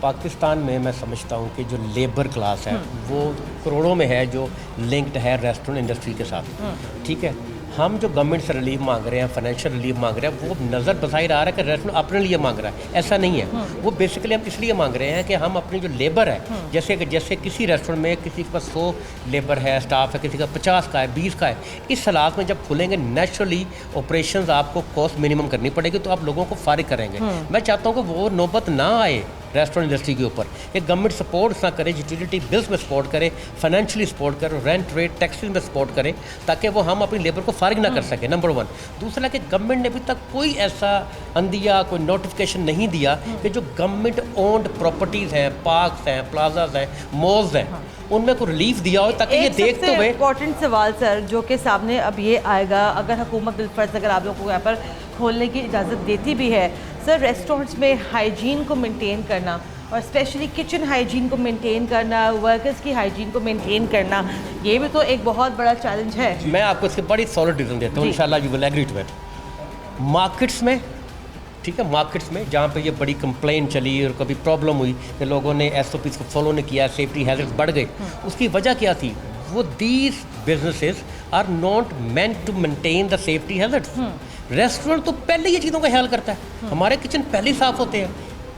पाकिस्तान में मैं समझता हूँ कि जो लेबर क्लास है वो करोड़ों में है, जो लिंक्ड है रेस्टोरेंट इंडस्ट्री के साथ। ठीक है, हम जो गवर्नमेंट से रिलीफ मांग रहे हैं, फाइनेंशियल रिलीफ मांग रहे हैं, वो नज़र बसाई रहा है कि रेस्टोरेंट अपने लिए मांग रहा है। ऐसा नहीं है। वो बेसिकली हम इसलिए मांग रहे हैं कि हम अपनी जो लेबर है, जैसे किसी रेस्टोरेंट में किसी के पास 100 लेबर है, स्टाफ है, किसी का 50 का है, 20 का है, इस हालात में जब खुलेंगे नेचुरली ऑपरेशंस आपको कॉस्ट मिनिमम करनी पड़ेगी, तो आप लोगों को फारिग करेंगे। मैं चाहता हूँ कि वो नौबत ना आए रेस्टोरेंट इंडस्ट्री के ऊपर कि गवर्नमेंट सपोर्ट ना करे, यूटिलिटी बिल्स में सपोर्ट करे, फाइनेंशियली सपोर्ट करे, रेंट रेट टैक्सेस में सपोर्ट करे, ताकि वो हम अपनी लेबर को फारिग ना कर सके, नंबर 1। दूसरा कि गवर्नमेंट ने अभी तक कोई ऐसा अंदिया, कोई नोटिफिकेशन नहीं दिया कि जो गवर्नमेंट ओन्ड प्रॉपर्टीज़ हैं, पार्क्स हैं, प्लाजाज हैं, मॉल्स हैं, उनमें कोई रिलीफ दिया हो, ताकि ये देख तो वे। इम्पोर्टेंट सवाल सर जो कि सामने अब ये आएगा, अगर हुकूमत बिलफर्ज अगर आप लोगों को यहाँ पर खोलने की इजाज़त देती भी है, सर रेस्टोरेंट्स में हाइजीन को मेंटेन करना और स्पेशली किचन हाइजीन को मेंटेन करना, वर्कर्स की हाइजीन को मेंटेन करना, ये भी तो एक बहुत बड़ा चैलेंज है। मैं आपको इसकी बड़ी सॉलिड रीज़न देता हूँ, इंशाल्लाह you will agree to it. Markets में, ठीक है, मार्केट्स में जहाँ पे ये बड़ी कंप्लेंट चली और कभी प्रॉब्लम हुई कि लोगों ने SOPs को फॉलो नहीं किया, सेफ्टी हैजर्ड्स बढ़ गए, उसकी वजह क्या थी? वो these businesses are not meant to maintain the safety hazards. Restaurant तो पहले ये चीज़ों का ख्याल करता है, हमारे किचन पहले ही साफ़ होते हैं,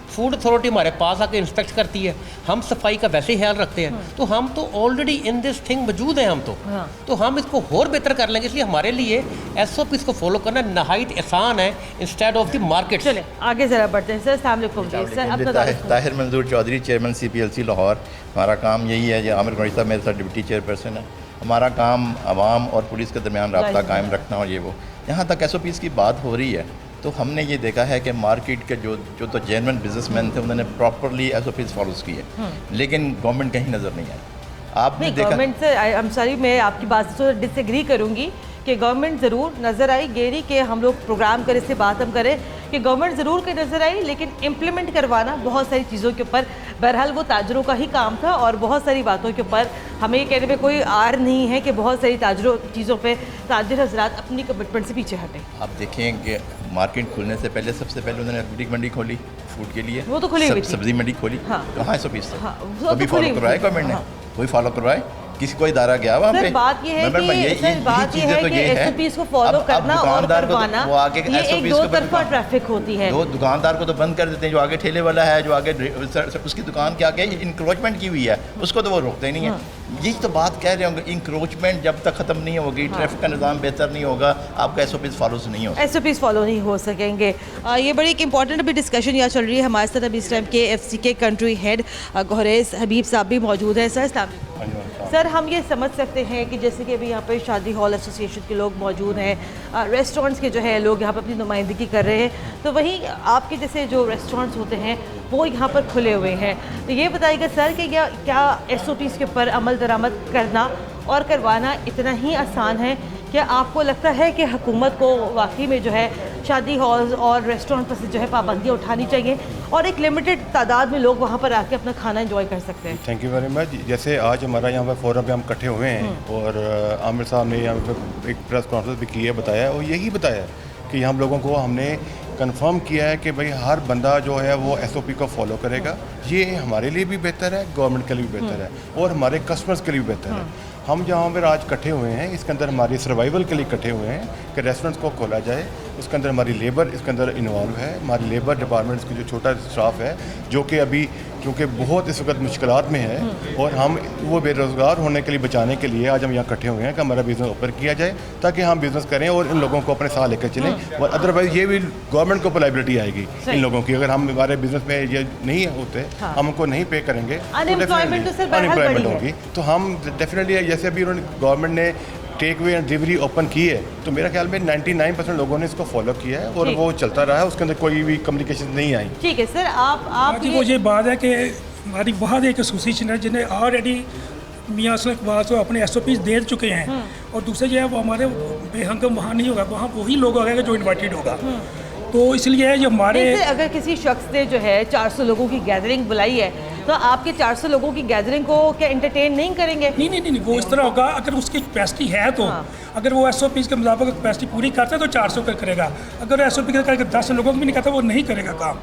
फूड अथॉरिटी हमारे पास आके इंस्पेक्ट करती है, हम सफाई का वैसे ही ख्याल रखते हैं, तो हम तो ऑलरेडी इन दिस थिंग मौजूद हैं हम तो हम इसको और बेहतर कर लेंगे। इसलिए हमारे लिए SOPs को फॉलो करना नहायत आसान है इंस्टेड ऑफ द मार्केट। चले आगे ज़रा बढ़ते हैं सर। अस्सलाम वालेकुम जी। सर अपना ताहिर मंजूर चौधरी, चेयरमैन CPLC लाहौर। हमारा काम यही है, जो आमिर कुरैशी साहब मेरे साथ डिप्टी चेयरपर्सन है, हमारा काम आवाम और पुलिस के दरमियान रब्ता कायम रखना और ये वो। यहाँ तक SOPs की बात हो रही है तो हमने ये देखा है कि मार्केट के जो तो जेन्युइन बिजनेसमैन थे उन्होंने प्रॉपरली SOPs फॉलो किए, लेकिन गवर्नमेंट कहीं नज़र नहीं आई। आपने देखा गवर्नमेंट से, आई एम सॉरी, मैं आपकी बात से डिसएग्री करूंगी कि गवर्नमेंट ज़रूर नज़र आई। गेरी के हम लोग प्रोग्राम करें, से बात हम करें कि गवर्नमेंट ज़रूर के नज़र आई, लेकिन इम्प्लीमेंट करवाना बहुत सारी चीज़ों के ऊपर बहरहाल वो ताजरों का ही काम था और बहुत सारी बातों के ऊपर हमें ये कहने में कोई आर नहीं है कि बहुत सारी चीज़ों पर ताजर हजरात अपनी कमिटमेंट से पीछे हटे। आप देखें कि मार्केट खुलने से पहले सबसे पहले उन्होंने बिग मंडी खोली फूड के लिए, वो तो खुली हुई थी, सब्जी मंडी खोली। हाँ। तो हाँ SOPs थे, वो अभी तो फॉलो खुली हुई करवाए थी। गवर्नमेंट ने, हाँ। कोई फॉलो करवाए, किसी कोई इदारा गया वहाँ पे। बात ये है कि बात ये है कि SOPs को फॉलो करना और करवाना, ये एक दो तरफा ट्रैफिक होती है। दो दुकानदार को तो बंद कर देते हैं, जो आगे ठेले वाला है, जो आगे उसकी दुकान के आगे इंक्रोचमेंट की हुई है उसको तो वो रोकते नहीं है। यही तो बात कह रहे होंगे, इंक्रोचमेंट जब तक ख़त्म नहीं होगी, ट्रैफिक का निज़ाम बेहतर नहीं होगा, आपका SOPs फॉलो नहीं होगा, SOPs फॉलो नहीं हो सकेंगे। ये बड़ी एक इंपॉर्टेंट अभी डिस्कशन यहाँ चल रही है। हमारे साथ अभी इस टाइम KFC के कंट्री हेड गुरेज हबीब साहब भी मौजूद हैं। सर अस्सलाम वालेकुम। सर हम ये समझ सकते हैं कि जैसे कि अभी यहाँ पर शादी हॉल एसोसिएशन के लोग मौजूद हैं, रेस्टोरेंट्स के जो है लोग यहाँ पर अपनी नुमाइंदगी कर रहे हैं, तो वहीं आपके जैसे जो रेस्टोरेंट्स होते हैं वो यहाँ पर खुले हुए हैं, तो ये बताइएगा सर कि क्या SOPs के ऊपर अमल दरामद करना और करवाना इतना ही आसान है? क्या आपको लगता है कि हुकूमत को वाकई में जो है शादी हॉल्स और रेस्टोरेंट पर से जो है पाबंदियाँ उठानी चाहिए और एक लिमिटेड तादाद में लोग वहाँ पर आके अपना खाना एंजॉय कर सकते हैं? Thank you very much. जैसे आज हमारा यहाँ पर फोरम पे हम इकट्ठे हुए हैं और आमिर साहब ने यहाँ पर एक प्रेस कॉन्फ्रेंस भी की है, बताया और यही बताया कि हम लोगों को हमने कंफर्म किया है कि भाई हर बंदा जो है वो SOP को फॉलो करेगा। ये हमारे लिए भी बेहतर है, गवर्नमेंट के लिए भी बेहतर है और हमारे कस्टमर्स के लिए भी बेहतर है। हम जहाँ पर आज इकट्ठे हुए हैं इसके अंदर हमारी सर्वाइवल के लिए इकट्ठे हुए हैं कि रेस्टोरेंट्स को खोला जाए, उसके अंदर हमारी लेबर इसके अंदर इन्वॉल्व है, हमारी लेबर डिपार्टमेंट्स की जो छोटा स्टाफ है जो कि अभी क्योंकि बहुत इस वक्त मुश्किलात में है और हम वो बेरोज़गार होने के लिए बचाने के लिए आज हम यहाँ इकट्ठे हुए हैं कि हमारा बिज़नेस ओपन किया जाए ताकि हम बिज़नेस करें और इन लोगों को अपने साथ लेकर चलें। और अदरवाइज़ ये भी गवर्नमेंट को लाइबिलिटी आएगी इन लोगों की, अगर हम हमारे बिज़नेस में ये नहीं होते, हम उनको नहीं पे करेंगे तो अनएम्प्लॉयमेंट होगी। तो हम डेफिनेटली जैसे अभी उन्होंने गवर्नमेंट ने take away and delivery open की है तो मेरा ख्याल में 99% लोगों ने इसको फॉलो किया है और वो चलता रहा है, उसके अंदर कोई भी कम्युनिकेशन नहीं आई। ठीक है सर, आप ये बात है कि हमारी बहुत एक एसोसिएशन है जिन्हें ऑलरेडी मियाँ असलम इकबाल को अपने SOPs दे चुके हैं और दूसरे जो है वो हमारे बेहंगम वहाँ नहीं होगा, वहाँ वही लोग आएगा जो इन्वाइटेड होगा। तो इसलिए ये हमारे अगर किसी शख्स ने जो है 400 लोगों की गैदरिंग बुलाई है तो आपके 400 लोगों की गैदरिंग को क्या एंटरटेन नहीं करेंगे? नहीं, वो इस तरह होगा अगर उसकी कैपेसिटी है तो अगर वो SOPs के मुताबिक कैपेसिटी पूरी करता है तो 400 का करेगा, अगर SOP का 10 लोगों को भी नहीं करता वो नहीं करेगा काम,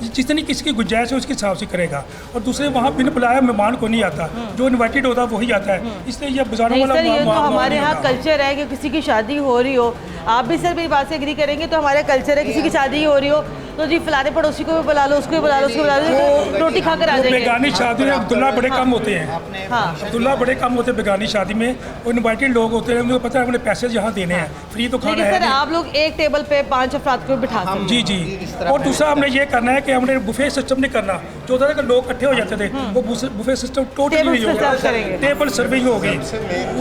जितनी किसकी गुंजाइश है उसके हिसाब से करेगा। और दूसरे वहाँ बिन बुलाया मेहमान को नहीं आता, जो इन्वाइटेड होता है वही आता है, इसलिए ये बाजारों वाला तो हमारे यहाँ कल्चर है कि किसी की शादी हो रही हो, आप भी सर मेरी बात से एग्री करेंगे, तो हमारा कल्चर है किसी की शादी हो रही हो तो जी फलाने पड़ोसी को भी बुला लो, उसको भी बुला लो, उसको बुला लो, रोटी खा कर आ जाएंगे। बेगानी शादी में अब्दुल्ला बड़े कम होते हैं, अब्दुल्ला बड़े कम होते हैं बेगानी शादी में, और इन्वाइटेड लोग होते हैं, उनको पता है अपने पैसे यहाँ देने हैं, फ्री तो खाना है। सर आप लोग एक टेबल पे 5 अफराद को बिठा सकते हैं। जी और दूसरा हमने ये करना है कि हमने बुफे सिस्टम नहीं करना, जो होता है कि लोग इकट्ठे हो जाते थे, वो बुफे सिस्टम टोटली नहीं होगा, टेबल सर्विंग होगी।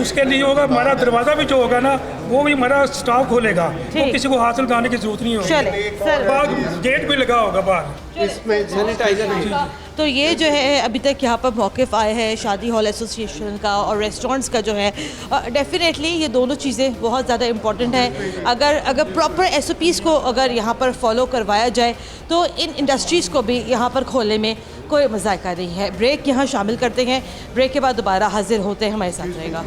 उसके लिए होगा हमारा दरवाज़ा भी जो होगा ना वो भी हमारा स्टाफ खोलेगा, तो किसी को हाथ लगाने की जरूरत नहीं होगी, गेट भी लगा होगा बाहर, इसमें सैनिटाइजर नहीं। तो ये जो है अभी तक यहाँ पर मौक़िफ़ आए हैं शादी हॉल एसोसिएशन का और रेस्टोरेंट्स का जो है, डेफिनेटली ये दोनों चीज़ें बहुत ज़्यादा इम्पॉर्टेंट है। अगर प्रॉपर SOPs को अगर यहाँ पर फॉलो करवाया जाए तो इन इंडस्ट्रीज़ को भी यहाँ पर खोलने में कोई मज़ाक़ा नहीं है। ब्रेक यहाँ शामिल करते हैं, ब्रेक के बाद दोबारा हाजिर होते हैं, हमारे साथ रहेगा।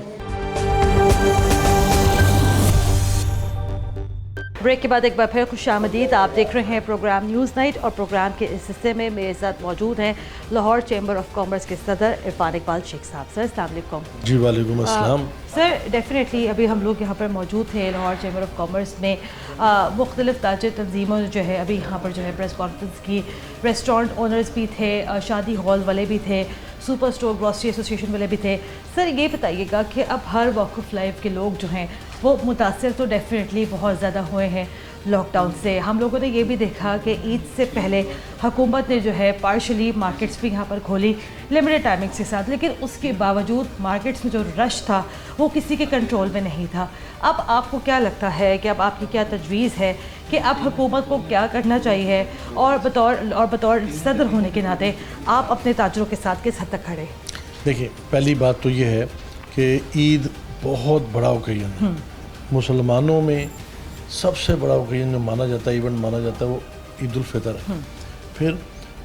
ब्रेक के बाद एक बार फिर खुशामदीद। आप देख रहे हैं प्रोग्राम न्यूज़ नाइट और प्रोग्राम के इस हिस्से में मेरे साथ मौजूद हैं लाहौर चैम्बर ऑफ कॉमर्स के सदर इरफान इकबाल शेख साहब। सर अस्सलाम वालेकुम। जी वालेकुम अस्सलाम। सर डेफिनेटली अभी हम लोग यहाँ पर मौजूद थे लाहौर चैम्बर ऑफ कॉमर्स में, मुख्तलिफ ताजर तंजीमों जो है अभी यहाँ पर जो है प्रेस कॉन्फ्रेंस की, रेस्टोरेंट ओनर्स भी थे, शादी हॉल वाले भी थे, सुपर स्टोर ग्रॉसरी एसोसिएशन वाले भी थे। सर ये बताइएगा कि अब हर वॉक ऑफ लाइफ के लोग जो हैं वो मुतासर तो डेफिनेटली बहुत ज़्यादा हुए हैं लॉकडाउन से। हम लोगों ने ये भी देखा कि ईद से पहले हुकूमत ने जो है पार्शली मार्केट्स भी यहाँ पर खोली लिमिटेड टाइमिंग्स के साथ, लेकिन उसके बावजूद मार्केट्स में जो रश था वो किसी के कंट्रोल में नहीं था। अब आपको क्या लगता है कि अब आपकी क्या तजवीज़ है कि अब हुकूमत को क्या करना चाहिए, और बतौर सदर होने के नाते आप अपने ताजरों के साथ किस हद तक खड़े? देखिए पहली बात तो ये है कि ईद बहुत बड़ा ओकेजन है, मुसलमानों में सबसे बड़ा ओकेजन जो माना जाता है, इवेंट माना जाता है, वो ईद उल फितर है। फिर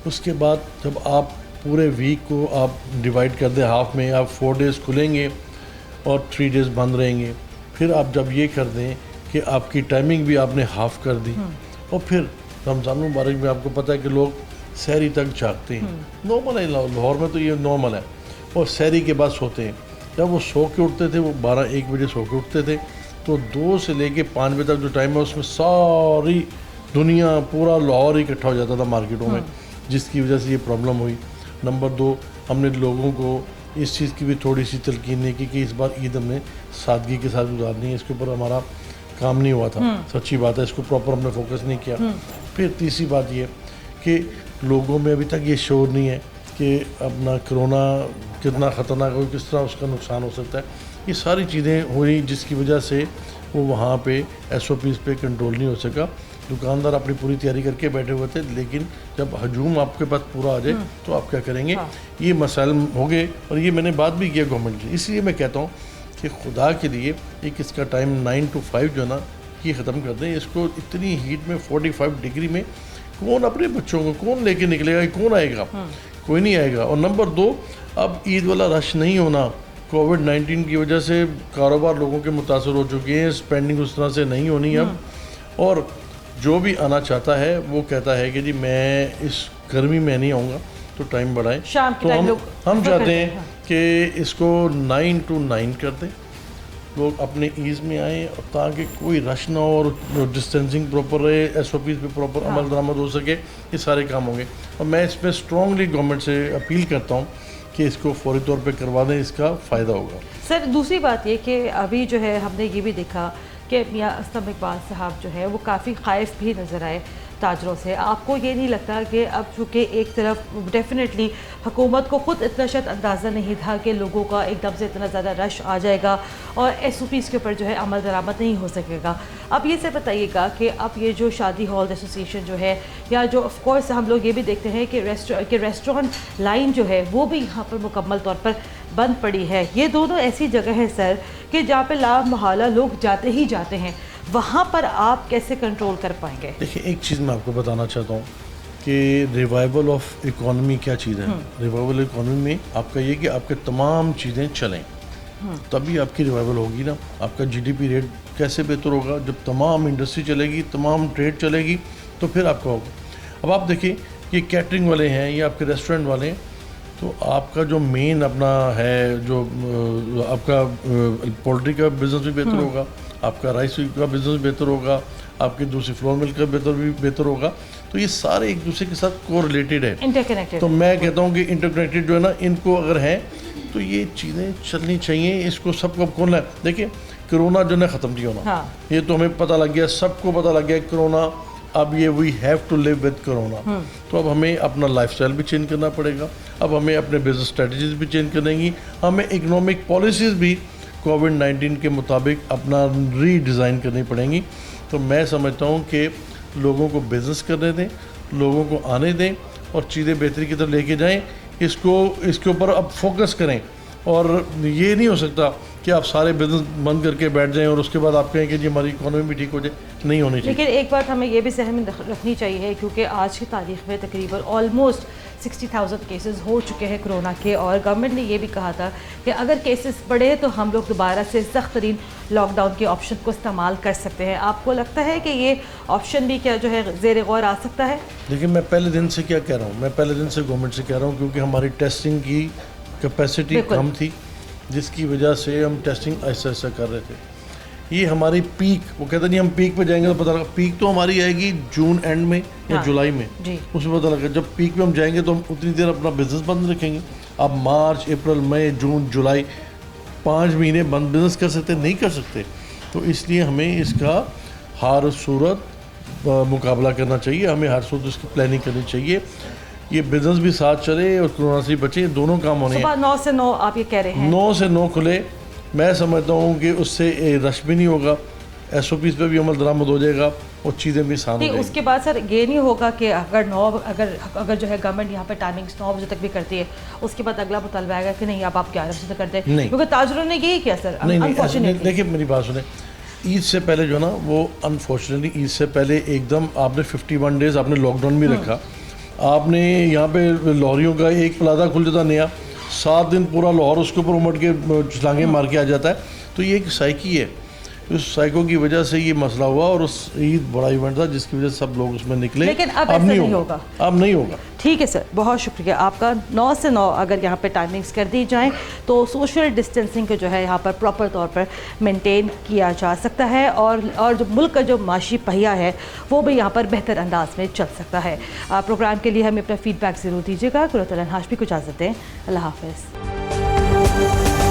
उसके बाद जब आप पूरे वीक को आप डिवाइड कर दें हाफ में, आप 4 डेज़ खुलेंगे और 3 डेज़ बंद रहेंगे, फिर आप जब ये कर दें कि आपकी टाइमिंग भी आपने हाफ कर दी, और फिर रमज़ान मुबारक में आपको पता है कि लोग सहरी तक जागते हैं, नॉर्मल है, लाहौर में तो ये नॉर्मल है, और सहरी के बाद सोते हैं। जब वो सो के उठते थे, वो 12-1 बजे सो के उठते थे, तो 2 से लेके 5 बजे तक जो टाइम है उसमें सारी दुनिया पूरा लाहौर इकट्ठा हो जाता था मार्केटों में, जिसकी वजह से ये प्रॉब्लम हुई। नंबर 2, हमने लोगों को इस चीज़ की भी थोड़ी सी तलकीन है कि इस बार ईद हमने सादगी के साथ गुजारनी है, इसके ऊपर हमारा काम नहीं हुआ था, सच्ची बात है, इसको प्रॉपर हमने फोकस नहीं किया। फिर तीसरी बात ये कि लोगों में अभी तक ये शोर नहीं है कि अपना कोरोना कितना ख़तरनाक हो, किस तरह उसका नुकसान हो सकता है। ये सारी चीज़ें हुई जिसकी वजह से वो वहाँ पे SOPs पे कंट्रोल नहीं हो सका। दुकानदार अपनी पूरी तैयारी करके बैठे हुए थे, लेकिन जब हजूम आपके पास पूरा आ जाए तो आप क्या करेंगे? ये मसाइल हो गए और ये मैंने बात भी किया गवर्नमेंट से। इसलिए मैं कहता हूँ कि खुदा के लिए एक इसका टाइम 9 to 5 जो है ना ये ख़त्म कर दें। इसको इतनी हीट में 45 डिग्री में कौन अपने बच्चों को कौन लेके निकलेगा, कौन आएगा? कोई नहीं आएगा। और नंबर 2, अब ईद वाला रश नहीं होना, कोविड-19 की वजह से कारोबार लोगों के मुतासर हो चुके हैं, स्पेंडिंग उस तरह से नहीं होनी अब। और जो भी आना चाहता है वो कहता है कि जी मैं इस गर्मी में नहीं आऊँगा, तो टाइम बढ़ाएं। शाम के तो टाइम हम चाहते हैं कि इसको 9 to 9 कर दें, लोग अपने ईज़ में आएँ ताकि कोई रश ना हो और डिस्टेंसिंग प्रॉपर रहे, SOPs पे प्रॉपर अमल दरामद हो सके, ये सारे काम होंगे। और मैं इसमें स्ट्रॉन्गली गवर्नमेंट से अपील करता हूँ कि इसको फौरी तौर पे करवा दें, इसका फ़ायदा होगा। सर दूसरी बात ये कि अभी जो है हमने ये भी देखा कि मियां असलम इकबाल साहब जो है वो काफ़ी खाइफ भी नज़र आए ताजरों से। आपको ये नहीं लगता कि अब चूँकि एक तरफ डेफिनेटली हुकूमत को ख़ुद इतना शायद अंदाज़ा नहीं था कि लोगों का एकदम से इतना ज़्यादा रश आ जाएगा और SOPs के ऊपर जो है अमल दरामद नहीं हो सकेगा। अब ये से बताइएगा कि अब ये जो शादी हॉल एसोसिएशन जो है, या जो ऑफ कोर्स हम लोग ये भी देखते हैं कि रेस्टोरेंट लाइन जो है वो भी यहाँ पर मुकम्मल तौर पर बंद पड़ी है। ये दोनों ऐसी जगह है सर कि जहाँ पे ला मुहाला लोग जाते ही जाते हैं, वहाँ पर आप कैसे कंट्रोल कर पाएंगे? देखिए एक चीज़ मैं आपको बताना चाहता हूँ कि रिवाइवल ऑफ इकोनॉमी क्या चीज़ है। रिवाइवल इकोनॉमी में आपका ये कि आपके तमाम चीज़ें चलें, तभी आपकी रिवाइवल होगी ना। आपका GDP रेट कैसे बेहतर होगा? जब तमाम इंडस्ट्री चलेगी, तमाम ट्रेड चलेगी, तो फिर आपका होगा। अब आप देखिए ये कैटरिंग वाले हैं या आपके रेस्टोरेंट वाले हैं, तो आपका जो मेन अपना है जो आपका पोल्ट्री का बिज़नेस भी बेहतर होगा, आपका राइस का बिज़नेस बेहतर होगा, आपकी दूसरी फ्लोर मिल्क का बेहतर होगा। तो ये सारे एक दूसरे के साथ कोरिलेटेड है, इंटरकनेक्टेड। तो मैं कहता हूँ कि इंटरकनेक्टेड जो है ना, इनको अगर हैं तो ये चीज़ें चलनी चाहिए। इसको सबको कौन है, देखिए कोरोना जो है ख़त्म नहीं होना। ये तो हमें पता लग गया, सबको पता लग गया कोरोना, अब ये we have to live with corona. तो अब हमें अपना लाइफस्टाइल भी चेंज करना पड़ेगा, अब हमें अपने बिजनेस स्ट्रेटजीज भी चेंज करनी, हमें इकोनॉमिक पॉलिसीज़ भी कोविड-19 के मुताबिक अपना रीडिज़ाइन करनी पड़ेंगी। तो मैं समझता हूँ कि लोगों को बिज़नेस करने दें, लोगों को आने दें और चीज़ें बेहतरी की तरफ लेके जाएं। इसके ऊपर अब फोकस करें, और ये नहीं हो सकता कि आप सारे बिजनेस बंद करके बैठ जाएं और उसके बाद आप कहें कि जी हमारी इकोनॉमी भी ठीक हो जाए, नहीं होनी चाहिए। लेकिन एक बात हमें ये भी सहन में रखनी चाहिए, क्योंकि आज की तारीख में तकरीबन ऑलमोस्ट 60,000 केसेस हो चुके हैं कोरोना के, और गवर्नमेंट ने ये भी कहा था कि अगर केसेस बढ़े तो हम लोग दोबारा से सख्त तरीन लॉकडाउन के ऑप्शन को इस्तेमाल कर सकते हैं। आपको लगता है कि ये ऑप्शन भी क्या जो है ज़ेर गौर आ सकता है? देखिए मैं पहले दिन से क्या कह रहा हूँ, मैं पहले दिन से गवर्नमेंट से कह रहा हूँ, क्योंकि हमारी टेस्टिंग की कैपेसिटी कम थी, जिसकी वजह से हम टेस्टिंग ऐसा ऐसा कर रहे थे। ये हमारी पीक, वो कहते नहीं हम पीक पे जाएंगे तो पता लगा, पीक तो हमारी आएगी जून एंड में या जुलाई में, उसमें पता लगा। जब पीक पे हम जाएंगे तो हम उतनी देर अपना बिजनेस बंद रखेंगे। अब मार्च, अप्रैल, मई, जून, जुलाई 5 महीने बंद बिजनेस कर सकते नहीं कर सकते। तो इसलिए हमें इसका हर सूरत मुकाबला करना चाहिए, हमें हर सूरत इसकी प्लानिंग करनी चाहिए। ये बिजनेस भी साथ चले और कोरोना से बचे, दोनों काम होने हैं। सुबह 9 से 9 आप ये कह रहे हैं? 9 से 9 खुले। मैं समझता हूँ कि उससे रश भी नहीं होगा, SOPs पे भी अमल दरामद हो जाएगा और चीज़ें भी आसान हो जाएंगी। उसके बाद सर ये नहीं होगा कि अगर जो है गवर्नमेंट यहाँ पे टाइमिंग्स 9 बजे तक भी करती है, उसके बाद अगला मुतालबा आएगा कि नहीं अब आप 11 बजे तक कर दें, क्योंकि ताजरों ने यही किया सर। नहीं, देखिए मेरी बात सुने, ईद से पहले जो है ना वो अनफॉर्चुनेटली ईद से पहले एकदम आपने 51 डेज़ आपने लॉकडाउन भी रखा। आपने यहाँ पे लाहौरियों का एक प्लाजा खुल जाता नया, 7 दिन पूरा लाहौर उसके ऊपर उमड़ के छलांगे मार के आ जाता है। तो ये एक साइकी है, उस साइको की वजह से ये मसला हुआ, और उस ईद बड़ा इवेंट था जिसकी वजह से सब लोग उसमें निकले। लेकिन अब ऐसा नहीं होगा। अब नहीं होगा। ठीक है सर, बहुत शुक्रिया आपका। 9 से 9 अगर यहाँ पे टाइमिंग्स कर दी जाएं तो सोशल डिस्टेंसिंग को जो है यहाँ पर प्रॉपर तौर पर मेंटेन किया जा सकता है, और जो मुल्क का जो माशी पहिया है वो भी यहाँ पर बेहतर अंदाज में चल सकता है। प्रोग्राम के लिए हमें अपना फीडबैक ज़रूर दीजिएगा। कुरतुल हाशमी को इजाज़त दें, अल्लाह हाफ़िज़। है।